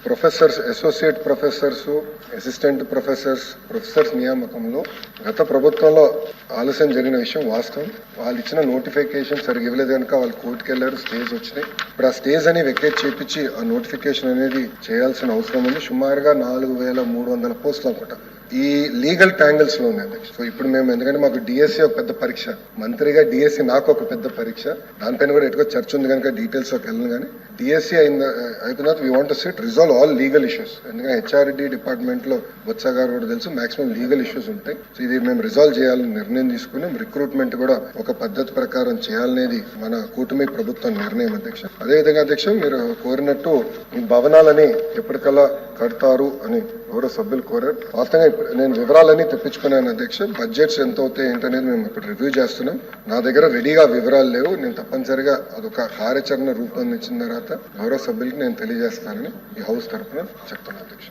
Professors, associate professors, assistant professors నియామకంలో గత ప్రభుత్వంలో ఆలస్యం జరిగిన విషయం వాస్తవం. వాళ్ళు ఇచ్చిన నోటిఫికేషన్ సరిగ్గా ఇవ్వలేదు కనుక వాళ్ళు కోర్టుకు వెళ్లారు, స్టేజ్ వచ్చినాయి. ఇప్పుడు ఆ స్టేజ్ అని వెకేట్ చేపించి ఆ నోటిఫికేషన్ అనేది చేయాల్సిన అవసరం ఉంది. సుమారుగా 4,300 పోస్టులు అనుకుంటా ఈ లీగల్ ట్యాంగిల్స్ లో ఉన్నాయి. సో ఇప్పుడు మేము ఎందుకంటే మాకు డిఎస్సి ఒక పెద్ద పరీక్ష, మంత్రిగా డిఎస్సి నాకు ఒక పెద్ద పరీక్ష, దానిపైన కూడా ఎటుకో చర్చ ఉంది కనుక డీటెయిల్స్ లోకి వెళ్ళను. కానీ డిఎస్సి అయిపోయిన we want to SIT resolve all legal issues. ఎందుకంటే హెచ్ఆర్డి డిపార్ట్మెంట్ లో బొత్స గారు కూడా తెలుసు మాక్సిమం లీగల్ ఇష్యూస్ ఉంటాయి. సో ఇది మేము రిజాల్వ్ చేయాలని నిర్ణయం తీసుకున్నాం. రిక్రూట్మెంట్ కూడా ఒక పద్ధతి ప్రకారం చేయాలనేది మన కూటమి ప్రభుత్వం నిర్ణయం అధ్యక్ష. అదేవిధంగా అధ్యక్ష మీరు కోరినట్టు భవనాలని ఎప్పటికల్లా కడతారు అని గౌరవ సభ్యులు కోరారు. వాస్తవంగా నేను వివరాలన్నీ తెప్పించుకున్నాను అధ్యక్ష. బడ్జెట్స్ ఎంత అవుతాయి ఏంటనేది మేము ఇప్పుడు రివ్యూ చేస్తున్నాం. నా దగ్గర రెడీగా వివరాలు లేవు. నేను తప్పనిసరిగా అదొక కార్యాచరణ రూపొందించిన తర్వాత గౌరవ సభ్యులకి నేను తెలియజేస్తానని ఈ హౌస్ తరఫున చెప్తున్నాను అధ్యక్ష.